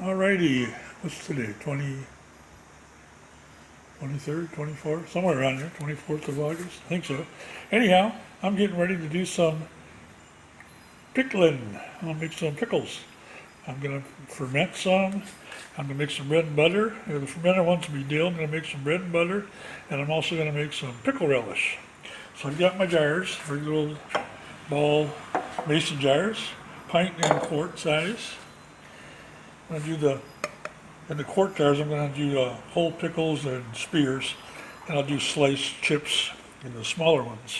Alrighty, what's today? 23rd, 24th, somewhere around here, 24th of August, I think so. Anyhow, I'm getting ready to do some pickling. I'll make some pickles. I'm going to ferment some. I'm going to make some bread and butter. The fermented ones will be dill. I'm going to make some bread and butter. And I'm also going to make some pickle relish. So I've got my jars, very little ball mason jars, pint and quart size. I'm going to do in the quart jars, I'm going to do whole pickles and spears. And I'll do sliced chips in the smaller ones.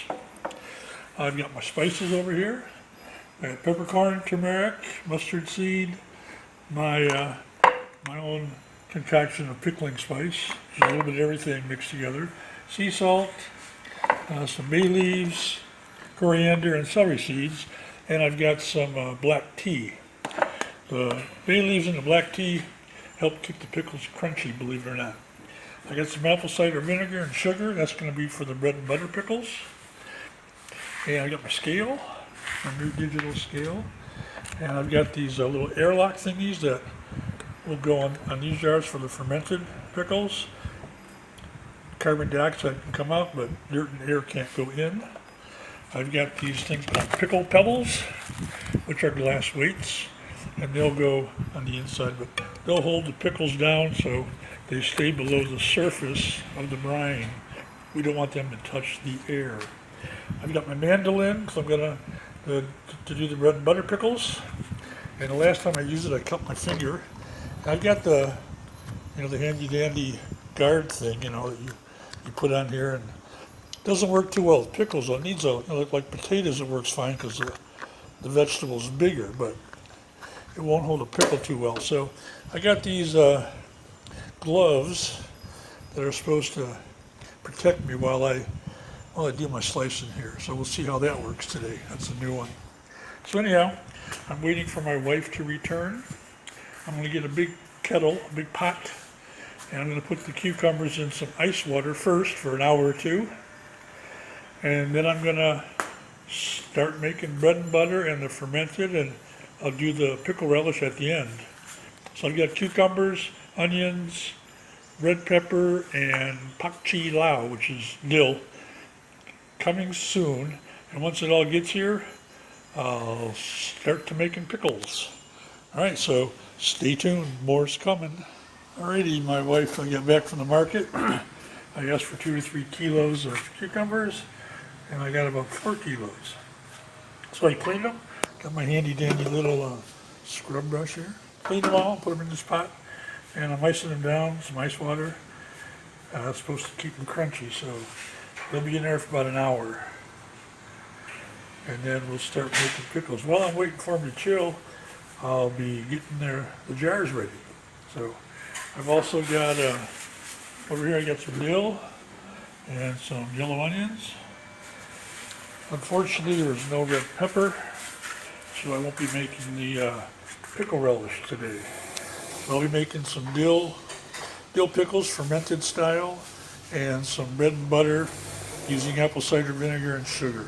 I've got my spices over here. I got peppercorn, turmeric, mustard seed, my own concoction of pickling spice, a little bit of everything mixed together, sea salt, some bay leaves, coriander, and celery seeds, and I've got some black tea. The bay leaves and the black tea help keep the pickles crunchy, believe it or not. I got some apple cider vinegar and sugar. That's going to be for the bread and butter pickles. And I got my scale, my new digital scale. And I've got these little airlock thingies that will go on these jars for the fermented pickles. Carbon dioxide can come out, but dirt and air can't go in. I've got these things called pickle pebbles, which are glass weights, and they'll go on the inside, but they'll hold the pickles down so they stay below the surface of the brine. We don't want them to touch the air. I've got my mandolin, because I'm going to do the bread and butter pickles. And the last time I used it, I cut my finger. And I've got the handy dandy guard thing, that you put on here, and it doesn't work too well with pickles. It needs like potatoes, it works fine because the vegetable's bigger, but it won't hold a pickle too well. So I got these gloves that are supposed to protect me while I do my slicing here. So we'll see how that works today. That's a new one. So anyhow, I'm waiting for my wife to return. I'm going to get a big kettle, a big pot, and I'm going to put the cucumbers in some ice water first for an hour or two. And then I'm going to start making bread and butter and the fermented, and I'll do the pickle relish at the end. So I've got cucumbers, onions, red pepper, and pak chee lao, which is dill, coming soon. And once it all gets here, I'll start to making pickles. All right, so stay tuned, more's coming. Alrighty, my wife got back from the market. I asked for 2 to 3 kilos of cucumbers, and I got about 4 kilos. So I cleaned them, got my handy dandy little scrub brush here, cleaned them all, put them in this pot, and I'm icing them down with some ice water. It's supposed to keep them crunchy, so they'll be in there for about an hour. And then we'll start making pickles. While I'm waiting for them to chill, I'll be getting the jars ready. So I've also got, over here I got some dill and some yellow onions. Unfortunately there's no red pepper, so I won't be making the pickle relish today. So I'll be making some dill pickles, fermented style, and some bread and butter using apple cider vinegar and sugar.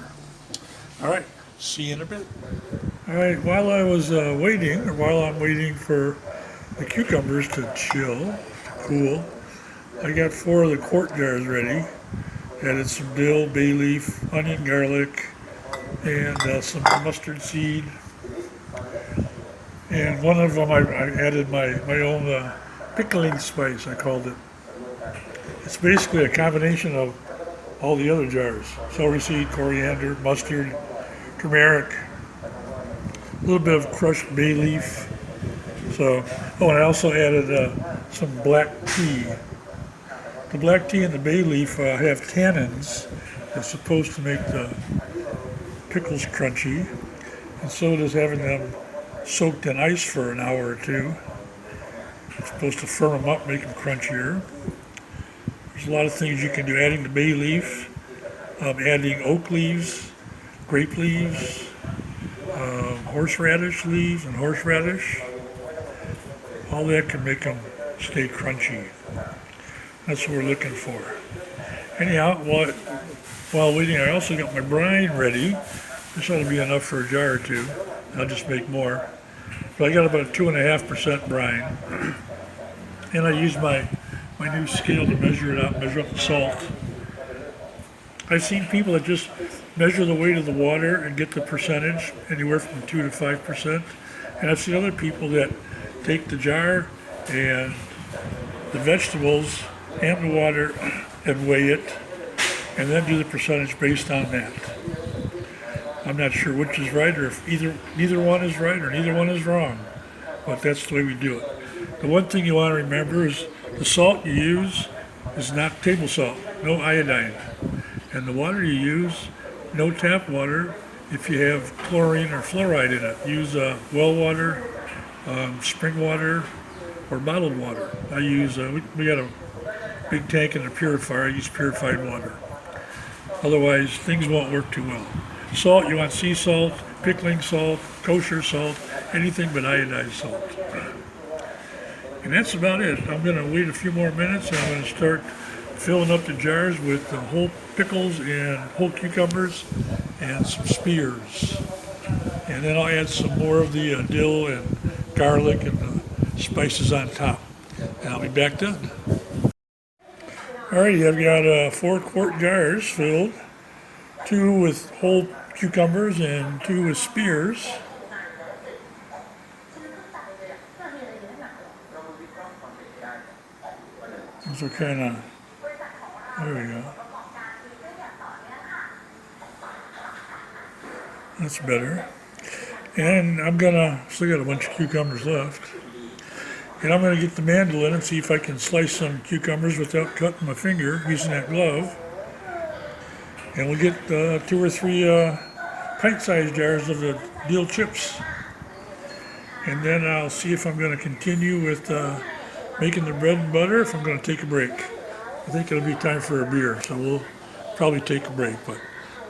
All right, see you in a bit. All right, while I'm waiting for the cucumbers to chill, cool, I got 4 of the quart jars ready. Added some dill, bay leaf, onion, garlic, and some mustard seed. And one of them I added my own pickling spice, I called it. It's basically a combination of all the other jars. Celery seed, coriander, mustard, turmeric, a little bit of crushed bay leaf. So, and I also added some black tea. The black tea and the bay leaf have tannins that's supposed to make the pickles crunchy, and so does having them soaked in ice for an hour or two. It's supposed to firm them up, make them crunchier. There's a lot of things you can do, adding the bay leaf, adding oak leaves, grape leaves, horseradish leaves and horseradish. All that can make them stay crunchy. That's what we're looking for. Anyhow, while waiting, I also got my brine ready. This ought to be enough for a jar or two. I'll just make more. but I got about a 2.5% brine. And I use my new scale to measure it out, measure up the salt. I've seen people that just measure the weight of the water and get the percentage, anywhere from 2 to 5%. And I've seen other people that take the jar and the vegetables and the water and weigh it, and then do the percentage based on that. I'm not sure which is right, or if neither one is right or neither one is wrong, but that's the way we do it. The one thing you want to remember is the salt you use is not table salt, no iodine. And the water you use, no tap water. If you have chlorine or fluoride in it, use well water, spring water, or bottled water. I use, we got a big tank in a purifier. I use purified water. Otherwise, things won't work too well. Salt, you want sea salt, pickling salt, kosher salt, anything but iodized salt. And that's about it. I'm going to wait a few more minutes, and I'm going to start filling up the jars with whole pickles and whole cucumbers and some spears. And then I'll add some more of the dill and garlic and the spices on top. And I'll be back done. Alrighty, I've got 4-quart jars filled, 2 with whole cucumbers and 2 with spears. Those are kind of, there we go. That's better. And I'm gonna, still got a bunch of cucumbers left. And I'm gonna get the mandolin and see if I can slice some cucumbers without cutting my finger using that glove. And we'll get 2 or 3 pint-sized jars of the dill chips. And then I'll see if I'm gonna continue with making the bread and butter, if I'm gonna take a break. I think it'll be time for a beer, so we'll probably take a break, but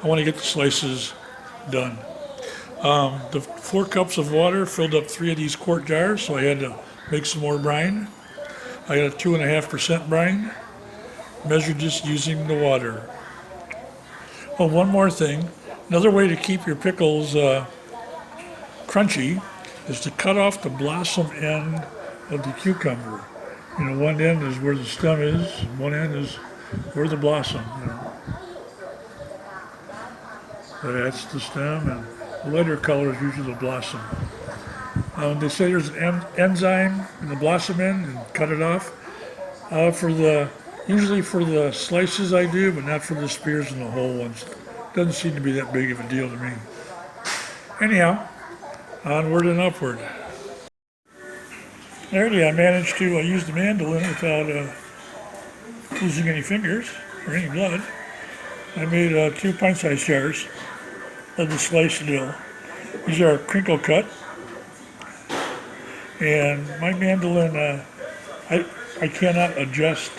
I wanna get the slices done. The 4 cups of water filled up 3 of these quart jars, so I had to make some more brine. I got a 2.5% brine, measured just using the water. Oh, one more thing. Another way to keep your pickles crunchy is to cut off the blossom end of the cucumber. You know, one end is where the stem is, one end is where the blossom, you know. So that's the stem, and the lighter color is usually the blossom. They say there's an enzyme in the blossom end, and cut it off. Usually for the slices I do, but not for the spears and the whole ones. Doesn't seem to be that big of a deal to me. Anyhow, onward and upward. Alrighty, I managed to use the mandolin without losing any fingers or any blood. I made 2 pint-sized jars of the sliced dill. These are crinkle cut. And my mandolin, I cannot adjust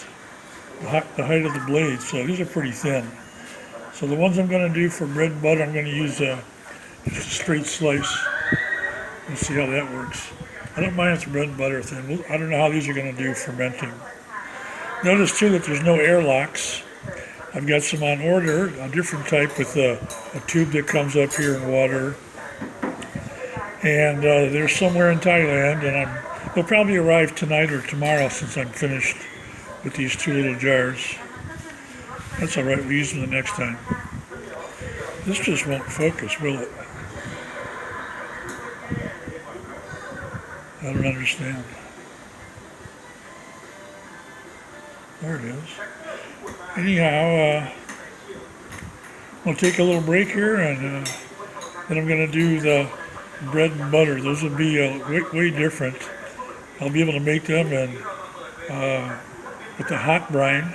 the height of the blade, so these are pretty thin. So the ones I'm going to do for bread and butter, I'm going to use just a straight slice. Let's see how that works. I don't mind if the bread and butter thin. I don't know how these are going to do fermenting. Notice too that there's no airlocks. I've got some on order, a different type with a tube that comes up here in water. And they're somewhere in Thailand, and they'll probably arrive tonight or tomorrow since I'm finished with these 2 little jars. That's all right, we'll use them the next time. This just won't focus, will it? I don't understand. There it is. Anyhow, we'll take a little break here, and then I'm going to do the bread and butter. Those will be way different. I'll be able to make them with the hot brine,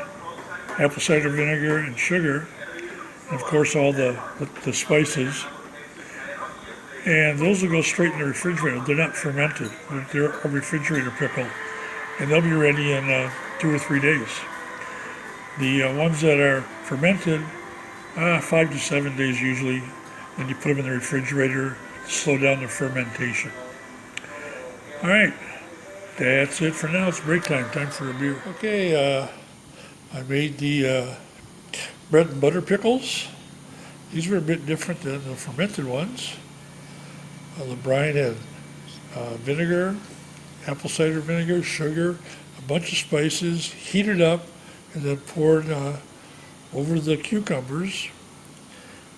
apple cider vinegar, and sugar, and of course all the spices. And those will go straight in the refrigerator. They're not fermented. They're a refrigerator pickle, and they'll be ready in 2 or 3 days. The ones that are fermented, 5 to 7 days usually. Then you put them in the refrigerator to slow down the fermentation. All right, that's it for now. It's break time. Time for a beer. Okay, I made the bread and butter pickles. These were a bit different than the fermented ones. The brine had vinegar, apple cider vinegar, sugar, a bunch of spices, heat it up, and then pour it over the cucumbers.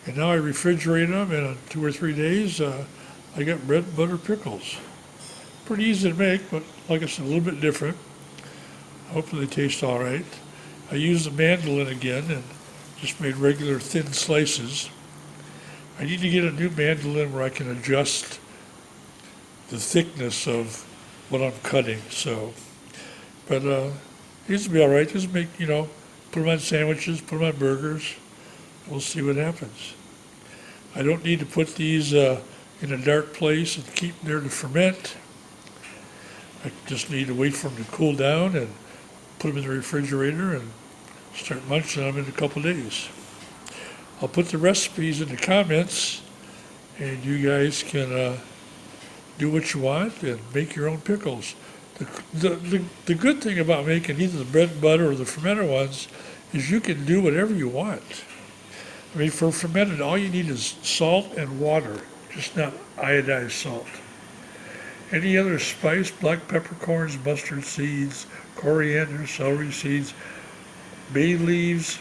And now I refrigerate them, and in 2 or 3 days, I got bread and butter pickles. Pretty easy to make, but like I said, a little bit different. Hopefully they taste all right. I used the mandolin again and just made regular thin slices. I need to get a new mandolin where I can adjust the thickness of what I'm cutting. So, but these will be all right. Just make, put them on sandwiches, put them on burgers. We'll see what happens. I don't need to put these in a dark place and keep them there to ferment. I just need to wait for them to cool down and put them in the refrigerator and start munching them in a couple days. I'll put the recipes in the comments, and you guys can do what you want and make your own pickles. The good thing about making either the bread and butter or the fermented ones is you can do whatever you want. I mean, for fermented, all you need is salt and water, just not iodized salt. Any other spice, black peppercorns, mustard seeds, coriander, celery seeds, bay leaves,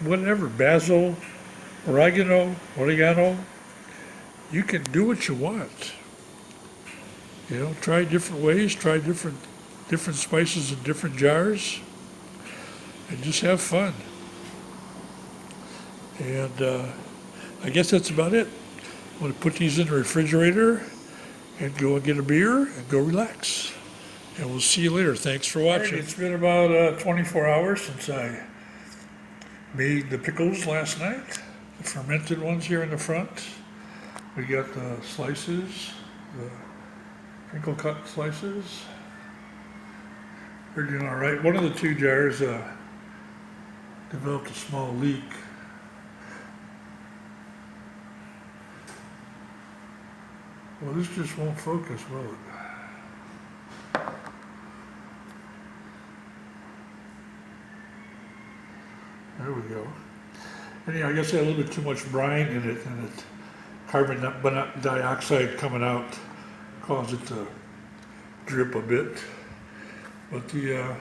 whatever, basil, oregano, you can do what you want. Try different ways, try different spices in different jars, and just have fun. And I guess that's about it. I'm going to put these in the refrigerator and go and get a beer and go relax. And we'll see you later. Thanks for watching. It's been about 24 hours since I made the pickles last night. The fermented ones here in the front. We got the slices, the crinkle cut slices. They're doing all right. One of the 2 jars developed a small leak. Well, this just won't focus, will it? There we go. Anyhow, I guess I had a little bit too much brine in it, and carbon dioxide coming out caused it to drip a bit. But the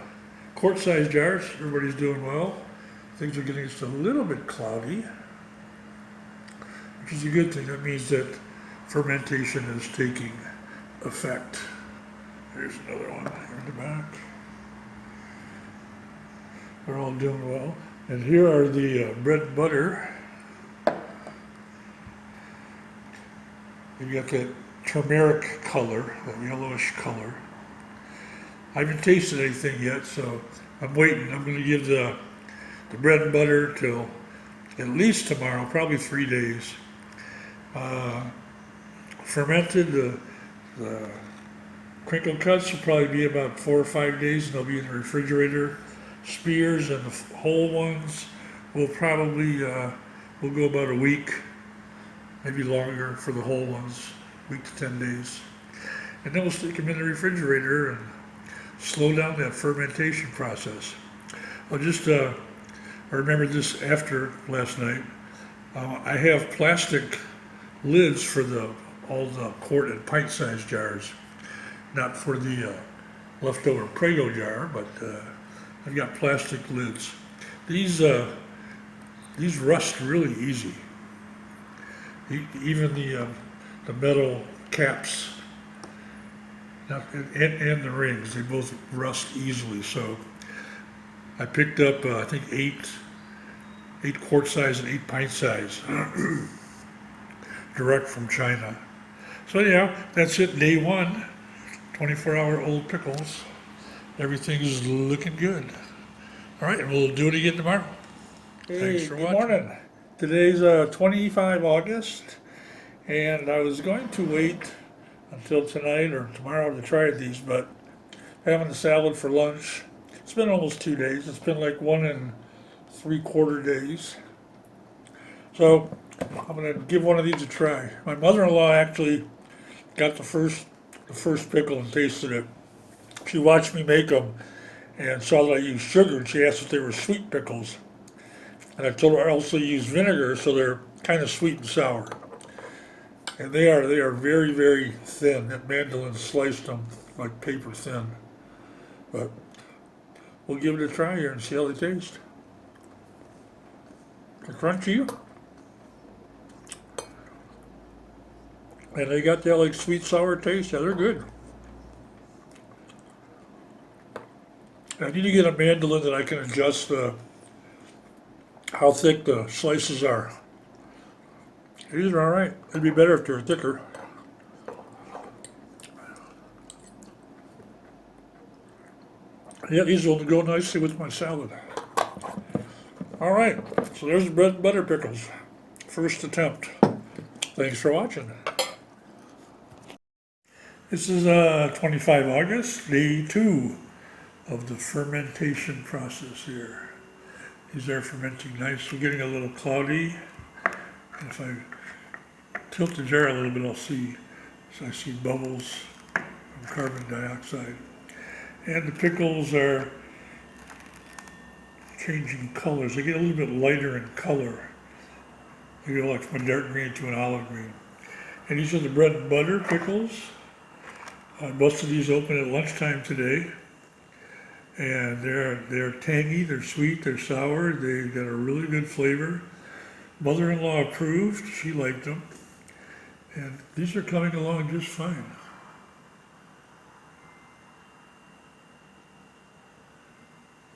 quart-sized jars, everybody's doing well. Things are getting just a little bit cloudy, which is a good thing. That means that fermentation is taking effect. There's another one here in the back. They're all doing well. And here are the bread and butter. You've got that turmeric color, that yellowish color. I haven't tasted anything yet, so I'm waiting. I'm going to give the bread and butter till at least tomorrow, probably 3 days. Fermented, the crinkle cuts will probably be about 4 or 5 days, and they'll be in the refrigerator. Spears and the whole ones will probably will go about a week, maybe longer for the whole ones, week to 10 days. And then we'll stick them in the refrigerator and slow down that fermentation process. I remembered this after last night. I have plastic lids for all the quart and pint-sized jars, not for the leftover Prego jar, but I've got plastic lids. These rust really easy. Even the metal caps and the rings, they both rust easily. So I picked up I think 8 quart size and 8 pint size direct from China. So anyhow, that's it, day 1, 24-hour-old pickles. Everything's looking good. All right, and we'll do it again tomorrow. Thanks for watching. Good morning. Today's 25 August, and I was going to wait until tonight or tomorrow to try these, but having a salad for lunch. It's been almost 2 days. It's been like 1 3/4 days. So I'm going to give one of these a try. My mother-in-law actually got the first pickle and tasted it. She watched me make them and saw that I used sugar, and she asked if they were sweet pickles. And I told her I also use vinegar, so they're kind of sweet and sour. And they are very, very thin. That mandolin sliced them like paper thin. But we'll give it a try here and see how they taste. They're crunchy. And they got that like sweet sour taste. Yeah, they're good. I need to get a mandolin that I can adjust how thick the slices are. These are all right. It'd be better if they're thicker. Yeah, these will go nicely with my salad. All right, so there's the bread and butter pickles. First attempt. Thanks for watching. This is 25 August, day 2 of the fermentation process here. These are fermenting nice. We're getting a little cloudy. And if I tilt the jar a little bit, I'll see. So I see bubbles from carbon dioxide. And the pickles are changing colors. They get a little bit lighter in color. They go like from a dark green to an olive green. And these are the bread and butter pickles. I busted these open at lunchtime today. And they're tangy, they're sweet, they're sour, they got a really good flavor. Mother-in-law approved, she liked them. And these are coming along just fine.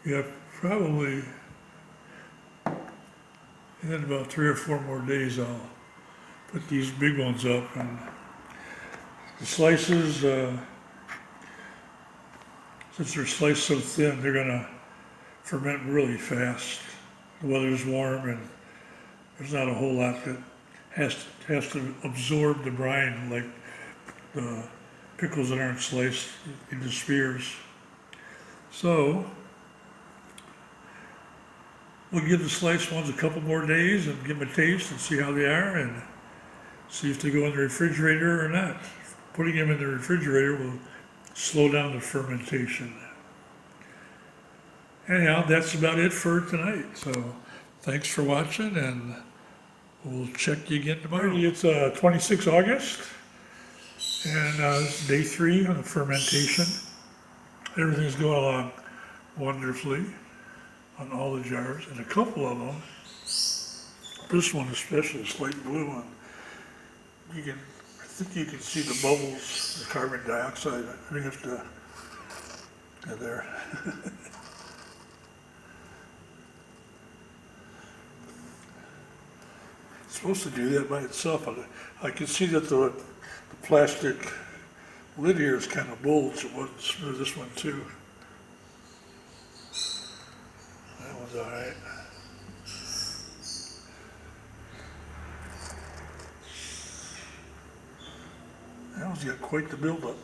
Yeah, probably in about 3 or 4 more days I'll put these big ones up. And the slices, since they're sliced so thin, they're gonna ferment really fast. The weather's warm and there's not a whole lot that has to absorb the brine like the pickles that aren't sliced into spears. So we'll give the sliced ones a couple more days and give them a taste and see how they are and see if they go in the refrigerator or not. Putting them in the refrigerator will slow down the fermentation. Anyhow, that's about it for tonight. So thanks for watching and we'll check you again tomorrow. It's 26 August and it's day 3 of the fermentation. Everything's going along wonderfully on all the jars, and a couple of them, this one especially, this light blue one, I think you can see the bubbles, the carbon dioxide. I think it's there. It's supposed to do that by itself. I can see that the plastic lid here is kind of bulged. It wasn't smooth, this one too. That one's all right. That one's got quite the buildup.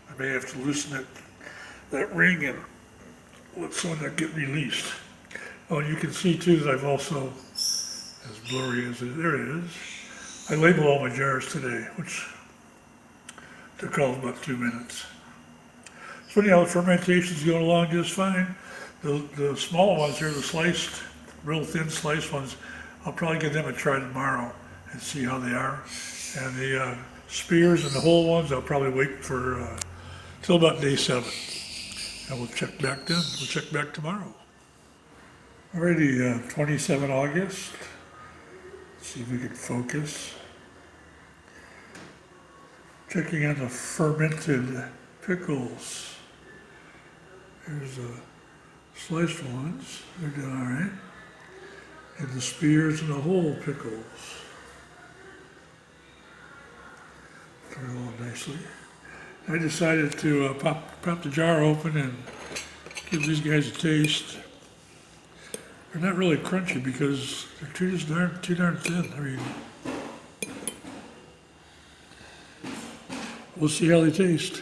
I may have to loosen that ring and let some of that get released. Oh, and you can see too that I've also, as blurry as there it is, I label all my jars today, which took all about 2 minutes. So anyhow, the fermentation's going along just fine. The smaller ones here, the sliced, real thin sliced ones, I'll probably give them a try tomorrow and see how they are. And the spears and the whole ones, I'll probably wait for till about day 7. And we'll check back then. We'll check back tomorrow. Alrighty, 27 August. Let's see if we can focus. Checking on the fermented pickles. Here's the sliced ones. They're doing all right. And the spears and the whole pickles. Turn it along nicely. I decided to pop the jar open and give these guys a taste. They're not really crunchy because they're too darn thin. I mean, we'll see how they taste.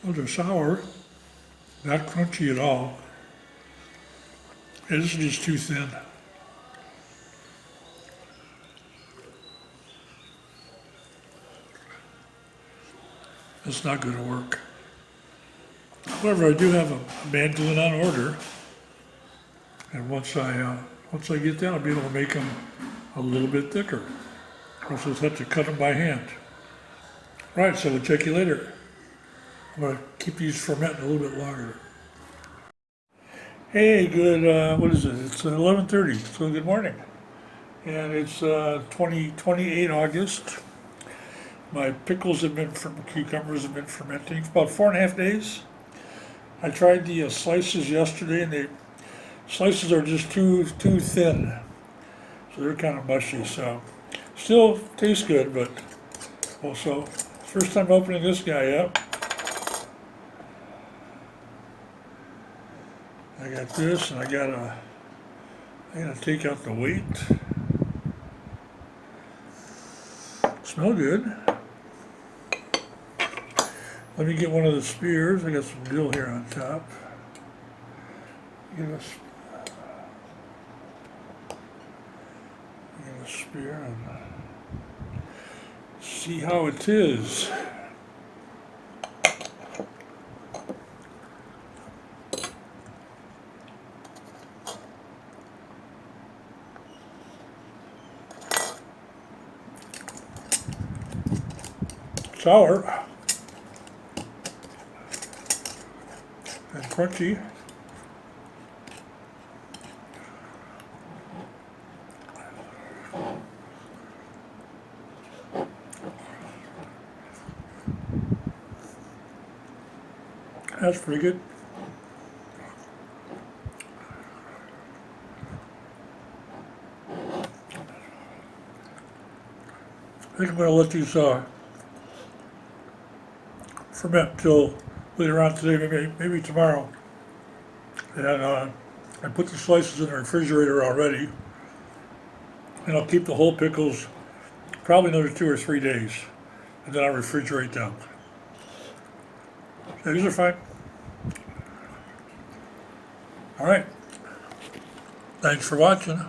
Oh, they're sour, not crunchy at all. This is just too thin. It's not going to work. However, I do have a mandolin on order, and once I get that, I'll be able to make them a little bit thicker. I'll just have to cut them by hand. Right, so we'll check you later. I'm going to keep these fermenting a little bit longer. Hey, good, what is it? It's 11:30, so good morning. And it's 28 August. My pickles have been, cucumbers have been fermenting for about 4.5 days. I tried the slices yesterday, and the slices are just too thin. So they're kind of mushy, so still tastes good, but also, first time opening this guy up. I got this, and I gotta take out the weight. Smell good. Let me get one of the spears. I got some dill here on top. Get a spear and see how it is. Sour and crunchy. That's pretty good. I think I'm going to let these ferment till later on today, maybe tomorrow. And I put the slices in the refrigerator already, and I'll keep the whole pickles probably another 2 or 3 days, and then I'll refrigerate them. So these are fine. All right. Thanks for watching.